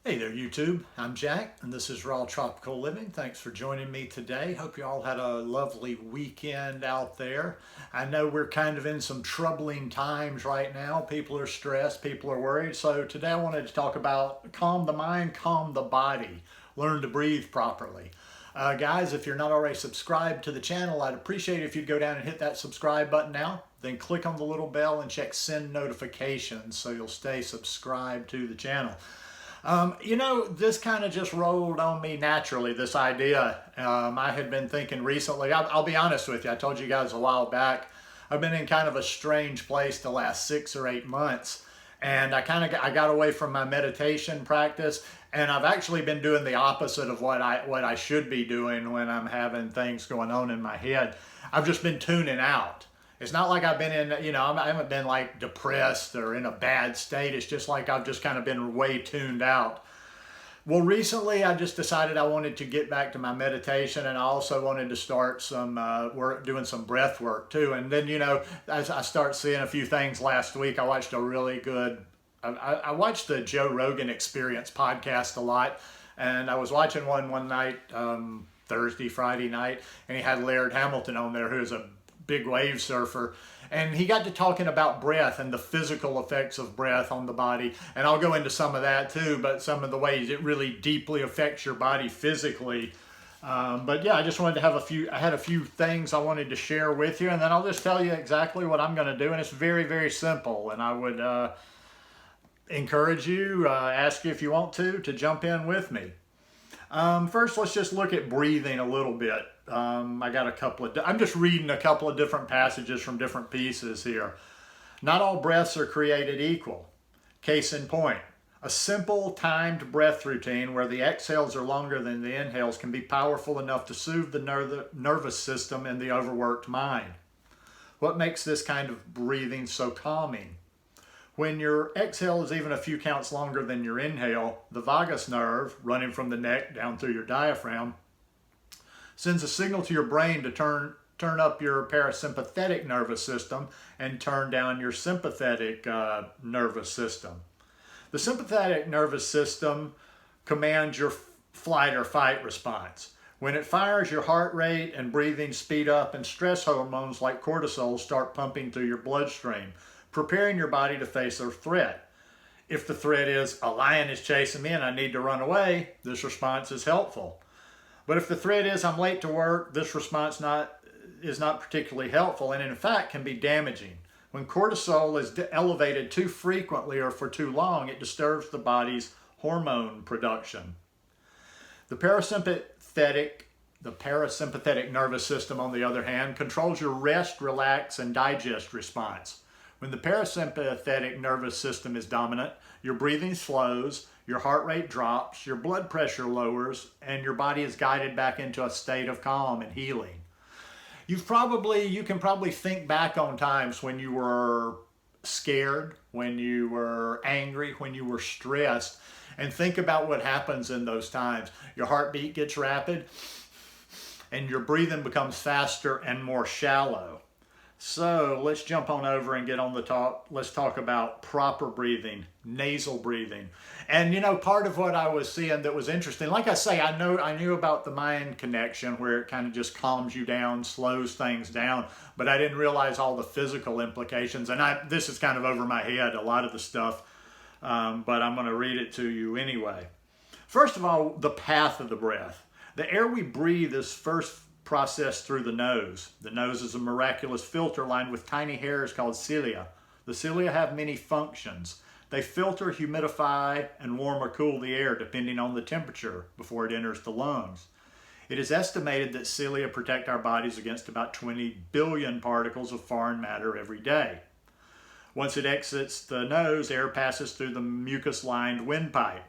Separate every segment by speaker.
Speaker 1: Hey there, YouTube. I'm Jack, and this is Raw Tropical Living. Thanks for joining me today. Hope you all had a lovely weekend out there. I know we're kind of in some troubling times right now. People are stressed, people are worried. So today I wanted to talk about calm the mind, calm the body, learn to breathe properly. Guys, if you're not already subscribed to the channel, I'd appreciate it if you'd go down and hit that subscribe button now. Then click on the little bell and check send notifications so you'll stay subscribed to the channel. This kind of just rolled on me naturally, this idea. I had been thinking recently, I'll be honest with you, I told you guys a while back, I've been in kind of a strange place the last 6 or 8 months. And I got away from my meditation practice, and I've actually been doing the opposite of what I should be doing when I'm having things going on in my head. I've just been tuning out. It's not like I've been in, I haven't been like depressed or in a bad state. It's just like I've just kind of been way tuned out. Well, recently I just decided I wanted to get back to my meditation, and I also wanted to start some work, doing some breath work too. And then, as I start seeing a few things last week, I watched a really good, I watched the Joe Rogan Experience podcast a lot. And I was watching one night, Thursday, Friday night, and he had Laird Hamilton on there, who's a big wave surfer, and he got to talking about breath and the physical effects of breath on the body. And I'll go into some of that too, but some of the ways it really deeply affects your body physically. But yeah, I just wanted to have I had a few things I wanted to share with you, and then I'll just tell you exactly what I'm going to do. And it's very, very simple. And I would encourage you, ask you if you want to jump in with me. First, let's just look at breathing a little bit. I'm just reading a couple of different passages from different pieces here. Not all breaths are created equal. Case in point, a simple timed breath routine where the exhales are longer than the inhales can be powerful enough to soothe the nervous system and the overworked mind. What makes this kind of breathing so calming? When your exhale is even a few counts longer than your inhale, the vagus nerve, running from the neck down through your diaphragm, sends a signal to your brain to turn up your parasympathetic nervous system and turn down your sympathetic nervous system. The sympathetic nervous system commands your flight or fight response. When it fires, your heart rate and breathing speed up, and stress hormones like cortisol start pumping through your bloodstream, preparing your body to face a threat. If the threat is a lion is chasing me and I need to run away, this response is helpful. But if the threat is I'm late to work, this response is not particularly helpful, and in fact can be damaging. When cortisol is elevated too frequently or for too long, it disturbs the body's hormone production. The parasympathetic nervous system, on the other hand, controls your rest, relax, and digest response. When the parasympathetic nervous system is dominant, your breathing slows, your heart rate drops, your blood pressure lowers, and your body is guided back into a state of calm and healing. You can probably think back on times when you were scared, when you were angry, when you were stressed, and think about what happens in those times. Your heartbeat gets rapid, and your breathing becomes faster and more shallow. So let's jump on over and get on the top. Let's talk about proper breathing, nasal breathing. And part of what I was seeing that was interesting, like I say, I knew about the mind connection where it kind of just calms you down, slows things down, but I didn't realize all the physical implications. And this is kind of over my head, a lot of the stuff, but I'm going to read it to you anyway. First of all, the path of the breath. The air we breathe is first processed through the nose. The nose is a miraculous filter lined with tiny hairs called cilia. The cilia have many functions. They filter, humidify, and warm or cool the air depending on the temperature before it enters the lungs. It is estimated that cilia protect our bodies against about 20 billion particles of foreign matter every day. Once it exits the nose, air passes through the mucus-lined windpipe.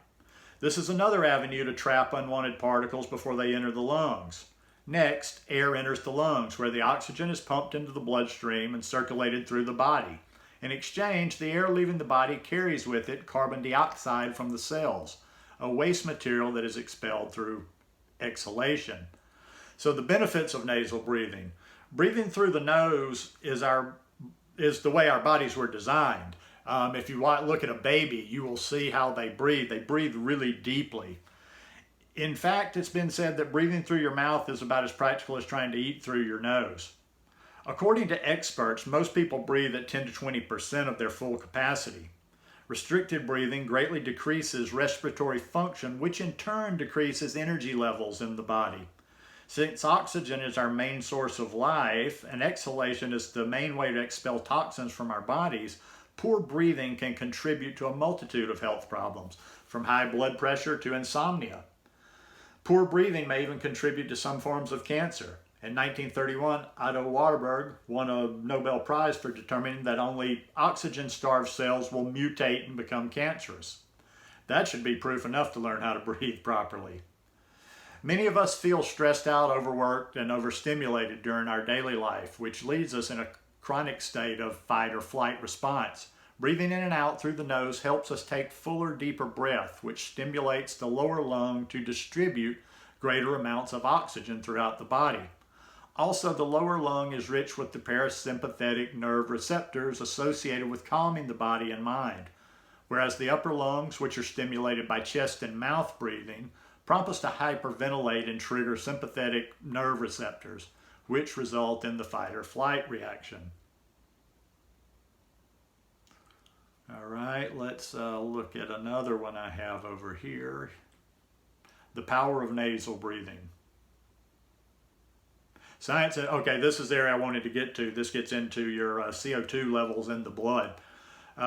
Speaker 1: This is another avenue to trap unwanted particles before they enter the lungs. Next, air enters the lungs, where the oxygen is pumped into the bloodstream and circulated through the body. In exchange, the air leaving the body carries with it carbon dioxide from the cells, a waste material that is expelled through exhalation. So the benefits of nasal breathing. Breathing through the nose is the way our bodies were designed. If you look at a baby, you will see how they breathe. They breathe really deeply. In fact, it's been said that breathing through your mouth is about as practical as trying to eat through your nose. According to experts, most people breathe at 10 to 20% of their full capacity. Restricted breathing greatly decreases respiratory function, which in turn decreases energy levels in the body. Since oxygen is our main source of life and exhalation is the main way to expel toxins from our bodies, poor breathing can contribute to a multitude of health problems, from high blood pressure to insomnia. Poor breathing may even contribute to some forms of cancer. In 1931, Otto Warburg won a Nobel Prize for determining that only oxygen-starved cells will mutate and become cancerous. That should be proof enough to learn how to breathe properly. Many of us feel stressed out, overworked, and overstimulated during our daily life, which leaves us in a chronic state of fight or flight response. Breathing in and out through the nose helps us take fuller, deeper breath, which stimulates the lower lung to distribute greater amounts of oxygen throughout the body. Also, the lower lung is rich with the parasympathetic nerve receptors associated with calming the body and mind, whereas the upper lungs, which are stimulated by chest and mouth breathing, prompt us to hyperventilate and trigger sympathetic nerve receptors, which result in the fight or flight reaction. All right, let's look at another one I have over here. The power of nasal breathing. Science, okay, this is the area I wanted to get to. This gets into your CO2 levels in the blood.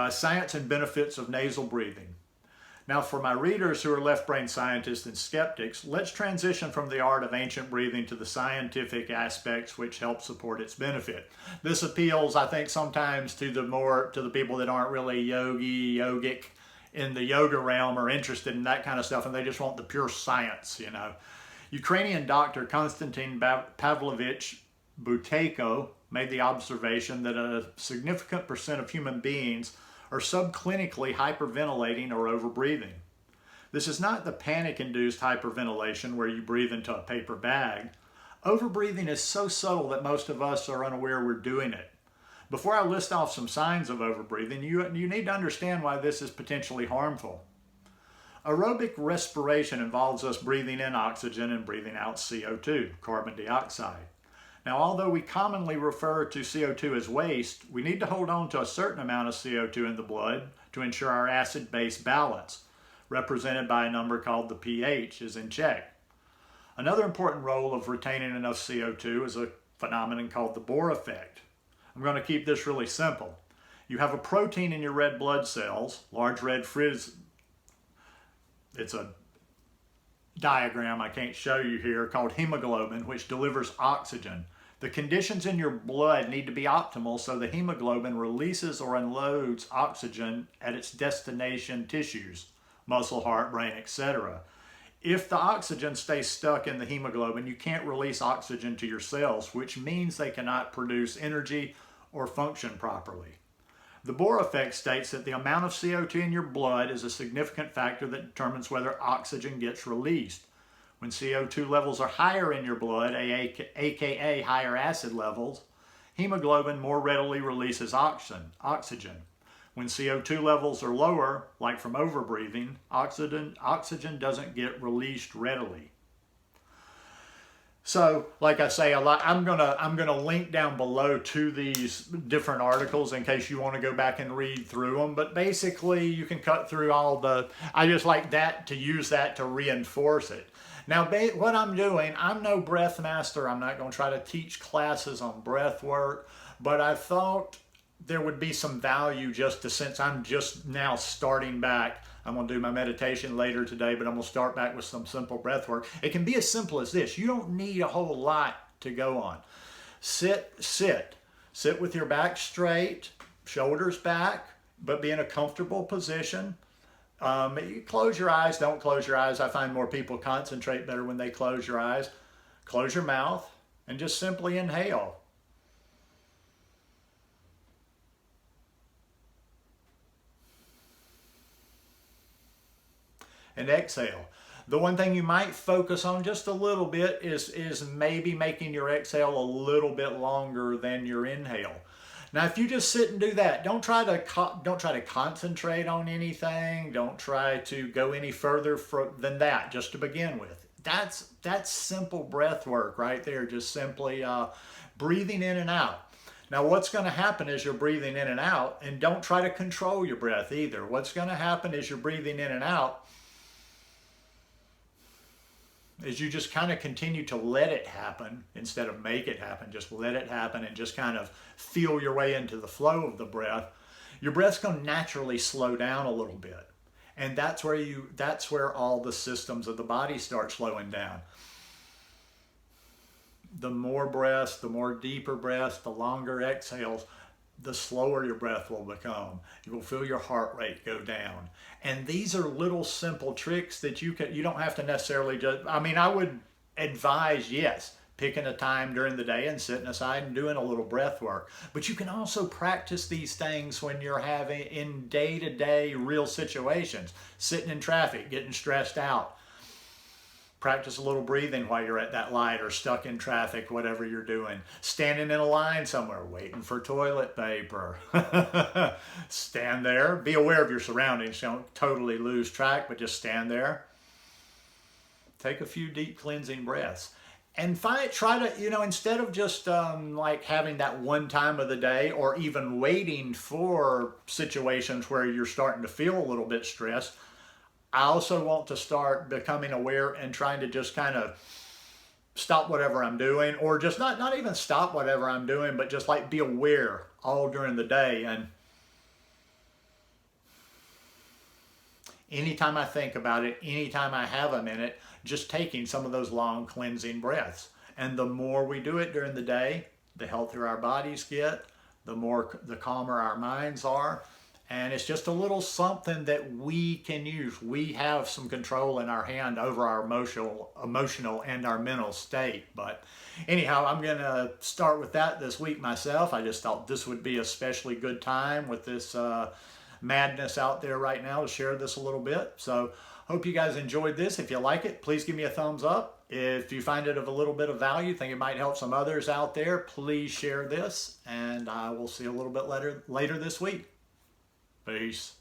Speaker 1: Science and benefits of nasal breathing. Now, for my readers who are left-brain scientists and skeptics, let's transition from the art of ancient breathing to the scientific aspects which help support its benefit. This appeals, I think, sometimes to the people that aren't really yogic in the yoga realm or interested in that kind of stuff, and they just want the pure science, you know. Ukrainian doctor Konstantin Pavlovich Buteyko made the observation that a significant percent of human beings are subclinically hyperventilating or overbreathing. This is not the panic-induced hyperventilation where you breathe into a paper bag. Overbreathing is so subtle that most of us are unaware we're doing it. Before I list off some signs of overbreathing, you need to understand why this is potentially harmful. Aerobic respiration involves us breathing in oxygen and breathing out CO2, carbon dioxide. Now, although we commonly refer to CO2 as waste, we need to hold on to a certain amount of CO2 in the blood to ensure our acid-base balance, represented by a number called the pH, is in check. Another important role of retaining enough CO2 is a phenomenon called the Bohr effect. I'm going to keep this really simple. You have a protein in your red blood cells, large red frizz. It's a diagram I can't show you here, called hemoglobin, which delivers oxygen. The conditions in your blood need to be optimal so the hemoglobin releases or unloads oxygen at its destination tissues, muscle, heart, brain, etc. If the oxygen stays stuck in the hemoglobin, you can't release oxygen to your cells, which means they cannot produce energy or function properly. The Bohr effect states that the amount of CO2 in your blood is a significant factor that determines whether oxygen gets released. When CO2 levels are higher in your blood, aka higher acid levels, hemoglobin more readily releases oxygen. When CO2 levels are lower, like from overbreathing, oxygen doesn't get released readily. So, like I say, I'm gonna link down below to these different articles in case you want to go back and read through them. But basically, you can cut through all the. I just like that to use that to reinforce it. Now, what I'm doing, I'm no breath master. I'm not going to try to teach classes on breath work, but I thought there would be some value since I'm just now starting back. I'm going to do my meditation later today, but I'm going to start back with some simple breath work. It can be as simple as this. You don't need a whole lot to go on. Sit with your back straight, shoulders back, but be in a comfortable position. You close your eyes, don't close your eyes. I find more people concentrate better when they close your eyes. Close your mouth and just simply inhale. And exhale. The one thing you might focus on just a little bit is maybe making your exhale a little bit longer than your inhale. Now, if you just sit and do that, don't try to concentrate on anything. Don't try to go any further than that. Just to begin with, that's simple breath work right there. Just simply breathing in and out. Now, what's going to happen is you're breathing in and out, and don't try to control your breath either. What's going to happen is you're breathing in and out, is you just kind of continue to let it happen instead of make it happen. Just let it happen and just kind of feel your way into the flow of the breath. Your breath's going to naturally slow down a little bit. And that's where all the systems of the body start slowing down. The more breaths, the more deeper breaths, the longer exhales, the slower your breath will become. You will feel your heart rate go down. And these are little simple tricks that you don't have to necessarily I would advise, yes, picking a time during the day and sitting aside and doing a little breath work. But you can also practice these things when you're having in day-to-day real situations, sitting in traffic, getting stressed out. Practice a little breathing while you're at that light or stuck in traffic, whatever you're doing. Standing in a line somewhere, waiting for toilet paper. Stand there. Be aware of your surroundings. Don't totally lose track, but just stand there. Take a few deep cleansing breaths. And try to, instead of just like having that one time of the day or even waiting for situations where you're starting to feel a little bit stressed, I also want to start becoming aware and trying to just kind of stop whatever I'm doing, or just not even stop whatever I'm doing, but just like be aware all during the day. And anytime I think about it, anytime I have a minute, just taking some of those long cleansing breaths. And the more we do it during the day, the healthier our bodies get, the calmer our minds are. And it's just a little something that we can use. We have some control in our hand over our emotional and our mental state. But anyhow, I'm going to start with that this week myself. I just thought this would be a especially good time with this madness out there right now to share this a little bit. So hope you guys enjoyed this. If you like it, please give me a thumbs up. If you find it of a little bit of value, think it might help some others out there, please share this. And I will see you a little bit later this week. Peace.